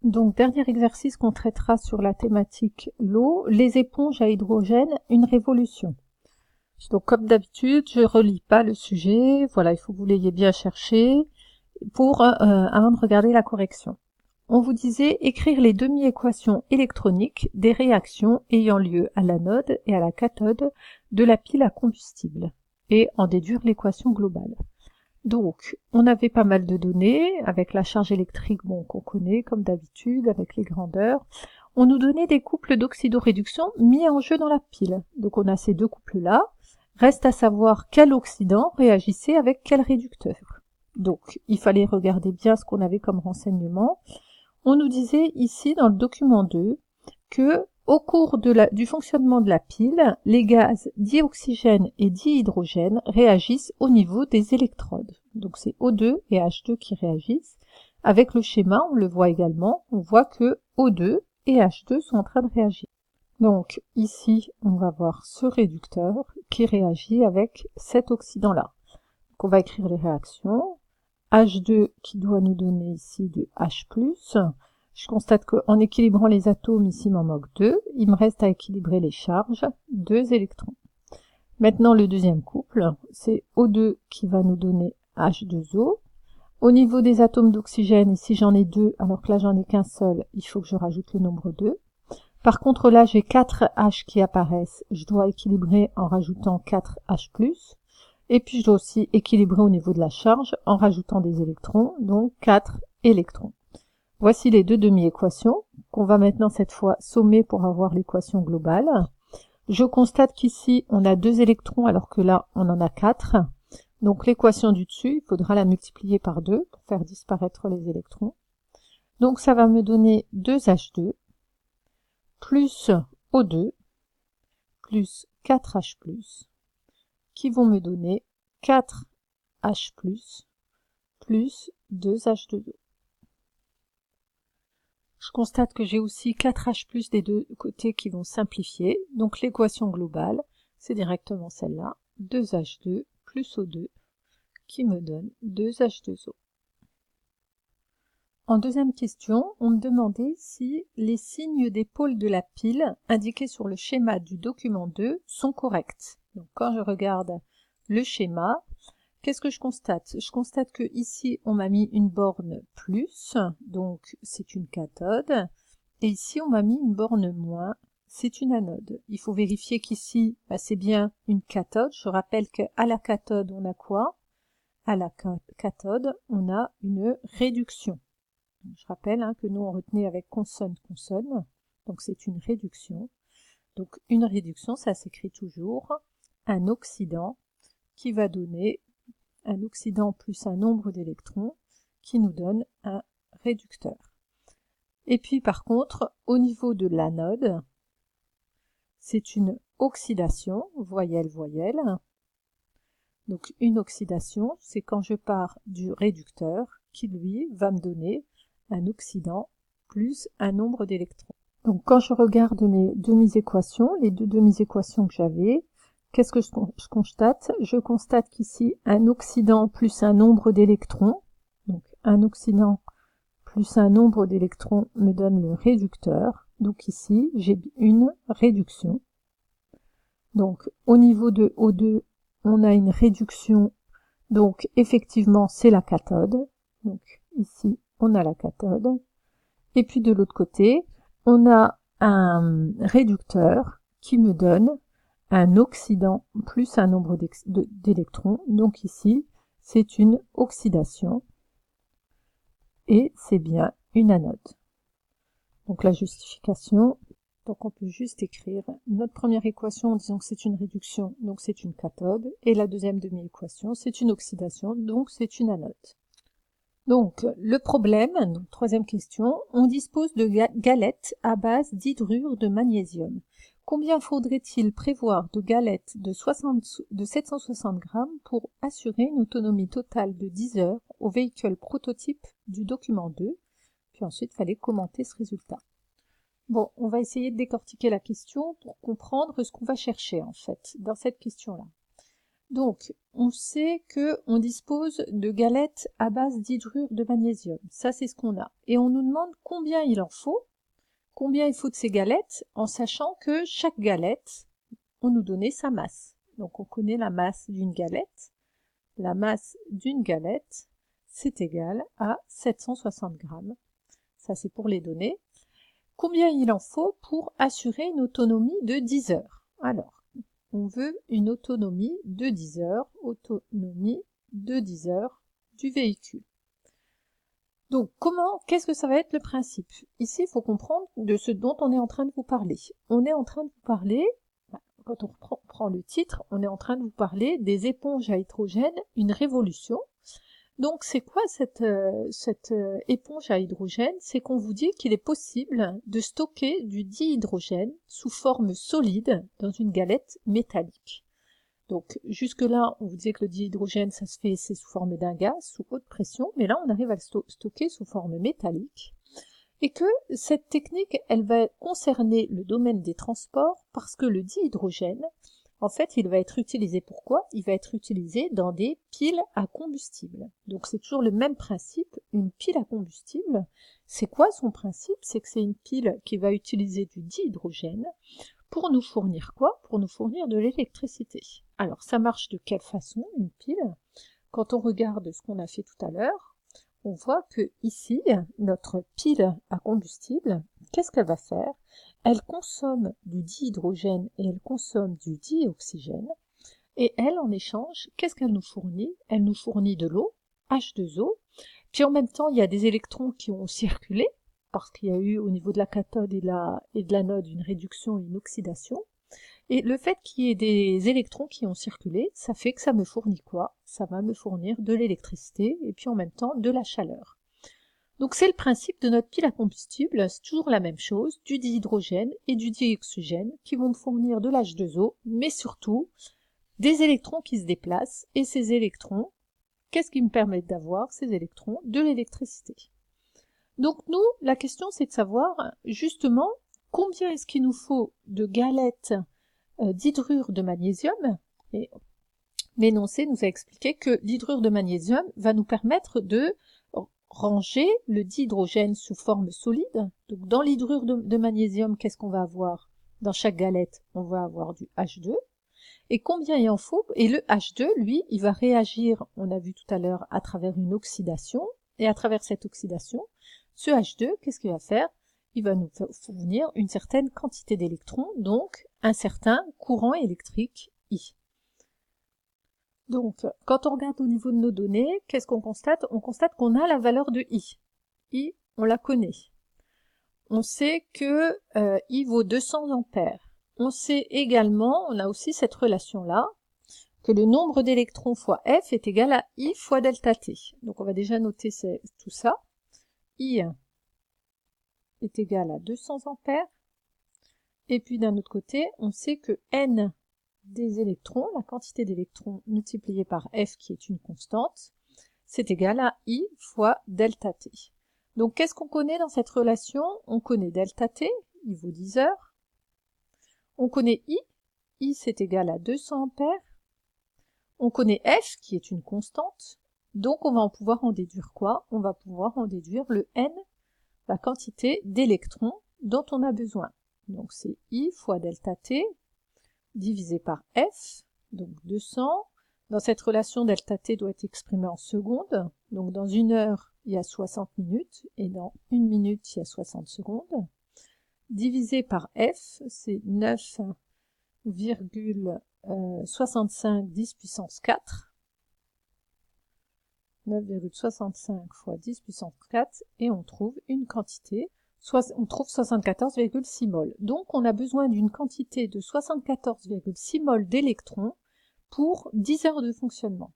Donc, dernier exercice qu'on traitera sur la thématique l'eau, les éponges à hydrogène, une révolution. Donc, comme d'habitude, je relis pas le sujet. Voilà, il faut que vous l'ayez bien cherché avant de regarder la correction. On vous disait écrire les demi-équations électroniques des réactions ayant lieu à l'anode et à la cathode de la pile à combustible et en déduire l'équation globale. Donc, on avait pas mal de données, avec la charge électrique qu'on connaît comme d'habitude, avec les grandeurs. On nous donnait des couples d'oxydoréduction mis en jeu dans la pile. Donc on a ces deux couples-là. Reste à savoir quel oxydant réagissait avec quel réducteur. Donc, il fallait regarder bien ce qu'on avait comme renseignement. On nous disait ici, dans le document 2, que au cours du fonctionnement de la pile, les gaz dioxygène et dihydrogène réagissent au niveau des électrodes. Donc c'est O2 et H2 qui réagissent. Avec le schéma, on le voit également, on voit que O2 et H2 sont en train de réagir. Donc ici, on va voir ce réducteur qui réagit avec cet oxydant-là. Donc on va écrire les réactions. H2 qui doit nous donner ici du H+. Je constate qu'en équilibrant les atomes, ici il m'en manque 2. Il me reste à équilibrer les charges, 2 électrons. Maintenant, le deuxième couple, c'est O2 qui va nous donner H2O. Au niveau des atomes d'oxygène, ici j'en ai 2, alors que là j'en ai qu'un seul, il faut que je rajoute le nombre 2. Par contre, là j'ai 4 H qui apparaissent, je dois équilibrer en rajoutant 4 H+. Et puis je dois aussi équilibrer au niveau de la charge en rajoutant des électrons, donc 4 électrons. Voici les deux demi-équations qu'on va maintenant cette fois sommer pour avoir l'équation globale. Je constate qu'ici on a 2 électrons alors que là on en a 4. Donc l'équation du dessus, il faudra la multiplier par 2 pour faire disparaître les électrons. Donc ça va me donner 2H2 plus O2 plus 4H+, qui vont me donner 4H+, plus 2H2O. Je constate que j'ai aussi 4H+, des deux côtés qui vont simplifier. Donc l'équation globale, c'est directement celle-là, 2H2 plus O2, qui me donne 2H2O. En deuxième question, on me demandait si les signes des pôles de la pile indiqués sur le schéma du document 2 sont corrects. Donc quand je regarde le schéma, qu'est-ce que je constate? Je constate que ici on m'a mis une borne plus, donc c'est une cathode, et ici on m'a mis une borne moins, c'est une anode. Il faut vérifier qu'ici c'est bien une cathode. Je rappelle qu'à la cathode on a quoi? À la cathode on a une réduction. Je rappelle que nous on retenait avec consonne, donc c'est une réduction. Donc une réduction, ça s'écrit toujours un oxydant qui va donner un oxydant plus un nombre d'électrons qui nous donne un réducteur. Et puis par contre, au niveau de l'anode, c'est une oxydation, voyelle, voyelle. Donc une oxydation, c'est quand je pars du réducteur qui lui va me donner un oxydant plus un nombre d'électrons. Donc quand je regarde mes demi-équations, les deux demi-équations que j'avais, qu'est-ce que je constate? Je constate qu'ici, un oxydant plus un nombre d'électrons, donc un oxydant plus un nombre d'électrons me donne le réducteur. Donc ici, j'ai une réduction. Donc au niveau de O2, on a une réduction, donc effectivement c'est la cathode. Donc ici, on a la cathode. Et puis de l'autre côté, on a un réducteur qui me donne un oxydant plus un nombre d'électrons. Donc ici, c'est une oxydation et c'est bien une anode. Donc la justification, donc on peut juste écrire notre première équation en disant que c'est une réduction, donc c'est une cathode, et la deuxième demi-équation, c'est une oxydation, donc c'est une anode. Donc, le problème, donc, troisième question, on dispose de galettes à base d'hydrure de magnésium. Combien faudrait-il prévoir de galettes de 760 grammes pour assurer une autonomie totale de 10 heures au véhicule prototype du document 2? Puis ensuite, il fallait commenter ce résultat. Bon, on va essayer de décortiquer la question pour comprendre ce qu'on va chercher en fait dans cette question-là. Donc, on sait qu'on dispose de galettes à base d'hydrure de magnésium. Ça, c'est ce qu'on a. Et on nous demande combien il en faut, combien il faut de ces galettes, en sachant que chaque galette, on nous donnait sa masse. Donc, on connaît la masse d'une galette. La masse d'une galette, c'est égal à 760 grammes. Ça, c'est pour les données. Combien il en faut pour assurer une autonomie de 10 heures? Alors, on veut une autonomie de 10 heures, du véhicule. Donc, qu'est-ce que ça va être le principe? Ici, il faut comprendre de ce dont on est en train de vous parler. On est en train de vous parler, quand on prend le titre, on est en train de vous parler des éponges à hydrogène, une révolution. Donc, c'est quoi cette éponge à hydrogène? C'est qu'on vous dit qu'il est possible de stocker du dihydrogène sous forme solide dans une galette métallique. Donc, jusque-là, on vous disait que le dihydrogène, c'est sous forme d'un gaz, sous haute pression, mais là, on arrive à le stocker sous forme métallique. Et que cette technique, elle va concerner le domaine des transports parce que le dihydrogène, en fait, il va être utilisé pourquoi? Il va être utilisé dans des piles à combustible. Donc c'est toujours le même principe, une pile à combustible. C'est quoi son principe? C'est que c'est une pile qui va utiliser du dihydrogène pour nous fournir quoi? Pour nous fournir de l'électricité. Alors ça marche de quelle façon, une pile? Quand on regarde ce qu'on a fait tout à l'heure, on voit que ici, notre pile à combustible, qu'est-ce qu'elle va faire? Elle consomme du dihydrogène et elle consomme du dioxygène. Et elle, en échange, qu'est-ce qu'elle nous fournit? Elle nous fournit de l'eau, H2O. Puis en même temps, il y a des électrons qui ont circulé, parce qu'il y a eu au niveau de la cathode et de l'anode une réduction, une oxydation. Et le fait qu'il y ait des électrons qui ont circulé, ça fait que ça me fournit quoi? Ça va me fournir de l'électricité et puis en même temps de la chaleur. Donc c'est le principe de notre pile à combustible, c'est toujours la même chose, du dihydrogène et du dioxygène qui vont me fournir de l'H2O, mais surtout des électrons qui se déplacent, et ces électrons, qu'est-ce qui me permet d'avoir ces électrons? De l'électricité. Donc nous, la question c'est de savoir justement combien est-ce qu'il nous faut de galettes d'hydrure de magnésium. Et l'énoncé nous a expliqué que l'hydrure de magnésium va nous permettre de ranger le dihydrogène sous forme solide. Donc dans l'hydrure de magnésium, qu'est-ce qu'on va avoir? Dans chaque galette, on va avoir du H2. Et combien il en faut? Et le H2, lui, il va réagir, on a vu tout à l'heure, à travers une oxydation. Et à travers cette oxydation, ce H2, qu'est-ce qu'il va faire? Il va nous fournir une certaine quantité d'électrons, donc un certain courant électrique I. Donc, quand on regarde au niveau de nos données, qu'est-ce qu'on constate? On constate qu'on a la valeur de I. I, on la connaît. On sait que I vaut 200 ampères. On sait également, on a aussi cette relation-là, que le nombre d'électrons fois F est égal à I fois delta T. Donc on va déjà noter tout ça. I est égal à 200 ampères. Et puis d'un autre côté, on sait que N des électrons, la quantité d'électrons multipliée par F qui est une constante, c'est égal à I fois delta T. Donc qu'est-ce qu'on connaît dans cette relation? On connaît delta T, il vaut 10 heures. On connaît I c'est égal à 200 ampères. On connaît F qui est une constante, donc on va en pouvoir en déduire quoi? On va pouvoir en déduire le N, la quantité d'électrons dont on a besoin. Donc c'est I fois delta T divisé par F, donc 200. Dans cette relation, delta T doit être exprimé en secondes. Donc dans une heure, il y a 60 minutes, et dans une minute, il y a 60 secondes. Divisé par F, c'est 9,65 10 puissance 4. 9,65 fois 10 puissance 4, et on trouve une quantité, on trouve 74,6 mol. Donc on a besoin d'une quantité de 74,6 mol d'électrons pour 10 heures de fonctionnement.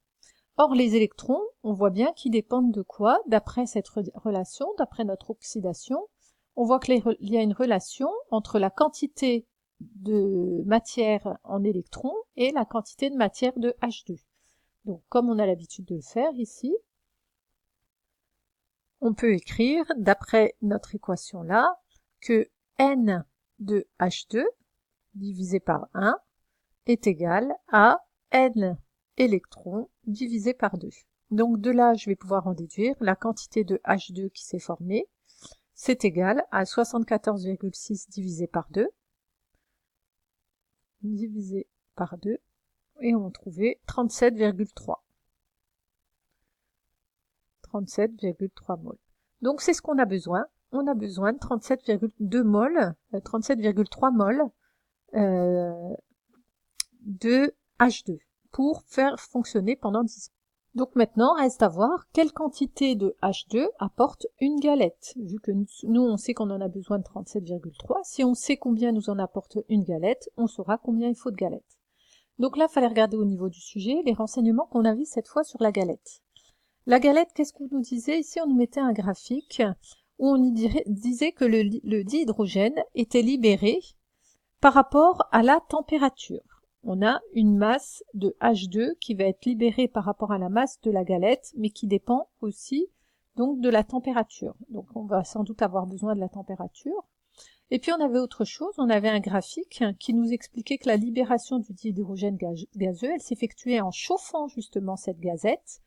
Or les électrons, on voit bien qu'ils dépendent de quoi? D'après cette relation, d'après notre oxydation, on voit qu'il y a une relation entre la quantité de matière en électrons et la quantité de matière de H2. Donc comme on a l'habitude de le faire ici, on peut écrire, d'après notre équation là, que N de H2 divisé par 1 est égal à N électrons divisé par 2. Donc de là, je vais pouvoir en déduire la quantité de H2 qui s'est formée. C'est égal à 74,6 divisé par 2, divisé par 2, et on va trouver 37,3. 37,3 moles. Donc c'est ce qu'on a besoin. On a besoin de 37,2 moles, 37,3 moles de H2 pour faire fonctionner pendant 10 ans. Donc maintenant, reste à voir quelle quantité de H2 apporte une galette. Vu que nous, on sait qu'on en a besoin de 37,3, si on sait combien nous en apporte une galette, on saura combien il faut de galettes. Donc là, il fallait regarder au niveau du sujet les renseignements qu'on avait cette fois sur la galette. La galette, qu'est-ce qu'on nous disait? Ici, on nous mettait un graphique où on nous disait que le dihydrogène était libéré par rapport à la température. On a une masse de H2 qui va être libérée par rapport à la masse de la galette, mais qui dépend aussi donc de la température. Donc on va sans doute avoir besoin de la température. Et puis on avait autre chose, on avait un graphique qui nous expliquait que la libération du dihydrogène gazeux, elle s'effectuait en chauffant justement cette galette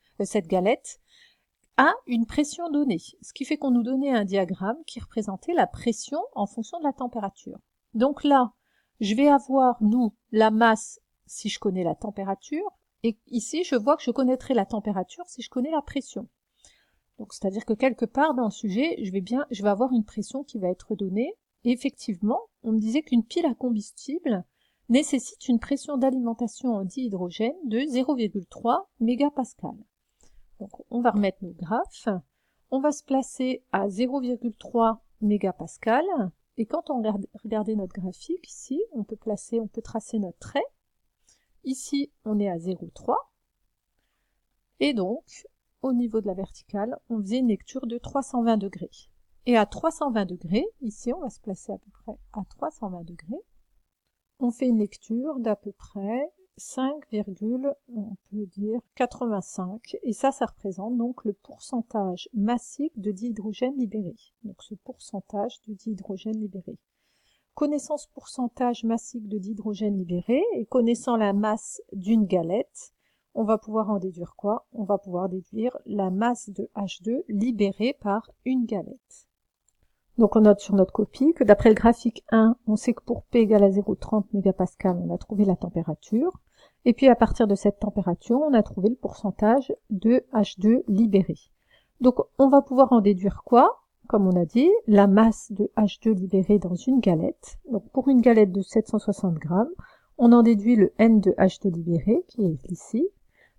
à une pression donnée. Ce qui fait qu'on nous donnait un diagramme qui représentait la pression en fonction de la température. Donc là, je vais avoir, nous, la masse si je connais la température, et ici, je vois que je connaîtrai la température si je connais la pression. Donc, c'est-à-dire que quelque part dans le sujet, je vais avoir une pression qui va être donnée, et effectivement, on me disait qu'une pile à combustible nécessite une pression d'alimentation en dihydrogène de 0,3 mégapascal. Donc, on va remettre nos graphes, on va se placer à 0,3 mégapascal, et quand on regarde notre graphique, ici, on peut tracer notre trait. Ici, on est à 0,3. Et donc, au niveau de la verticale, on faisait une lecture de 320 degrés. Et à 320 degrés, ici, on va se placer à peu près à 320 degrés. On fait une lecture d'à peu près 5,85. Et ça représente donc le pourcentage massique de dihydrogène libéré. Donc ce pourcentage de dihydrogène libéré. Connaissant ce pourcentage massique de dihydrogène libéré et connaissant la masse d'une galette, on va pouvoir en déduire quoi? On va pouvoir déduire la masse de H2 libérée par une galette. Donc on note sur notre copie que d'après le graphique 1, on sait que pour P égale à 0,30 mégapascal, on a trouvé la température. Et puis à partir de cette température, on a trouvé le pourcentage de H2 libéré. Donc on va pouvoir en déduire quoi? Comme on a dit, la masse de H2 libérée dans une galette. Donc pour une galette de 760 grammes, on en déduit le N de H2 libéré, qui est ici.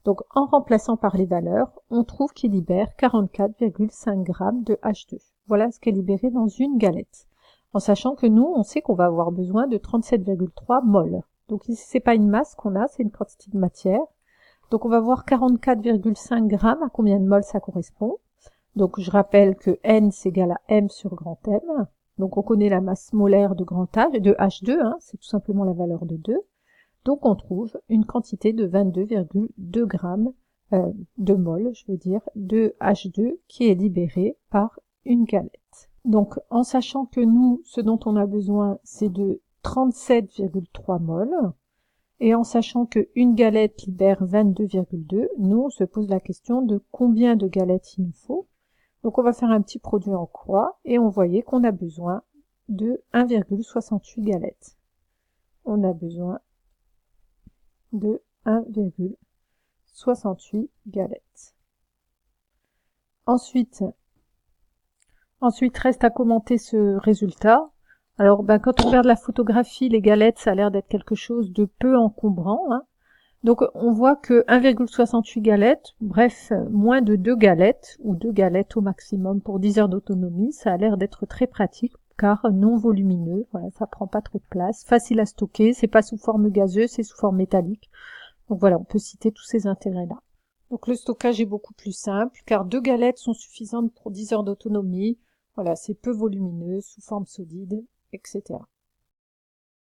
Donc en remplaçant par les valeurs, on trouve qu'il libère 44,5 grammes de H2. Voilà ce qui est libéré dans une galette. En sachant que nous, on sait qu'on va avoir besoin de 37,3 moles. Donc ici, c'est pas une masse qu'on a, c'est une quantité de matière. Donc on va voir 44,5 grammes, à combien de moles ça correspond. Donc je rappelle que N c'est égal à M sur grand M. Donc on connaît la masse molaire de grand H, de H2, hein, c'est tout simplement la valeur de 2. Donc on trouve une quantité de 22,2 grammes de moles, je veux dire, de H2 qui est libérée par une galette. Donc en sachant que nous, ce dont on a besoin, c'est de 37,3 moles, et en sachant qu'une galette libère 22,2, nous on se pose la question de combien de galettes il nous faut. Donc on va faire un petit produit en croix, et on voyait qu'on a besoin de 1,68 galettes. On a besoin de 1,68 galettes. Ensuite, reste à commenter ce résultat. Alors, quand on regarde la photographie, les galettes, ça a l'air d'être quelque chose de peu encombrant. Hein. Donc, on voit que 1,68 galettes, bref, moins de 2 galettes, ou 2 galettes au maximum pour 10 heures d'autonomie, ça a l'air d'être très pratique, car non volumineux, voilà, ça prend pas trop de place, facile à stocker, c'est pas sous forme gazeuse, c'est sous forme métallique. Donc voilà, on peut citer tous ces intérêts-là. Donc le stockage est beaucoup plus simple, car 2 galettes sont suffisantes pour 10 heures d'autonomie. Voilà, c'est peu volumineux, sous forme solide, etc.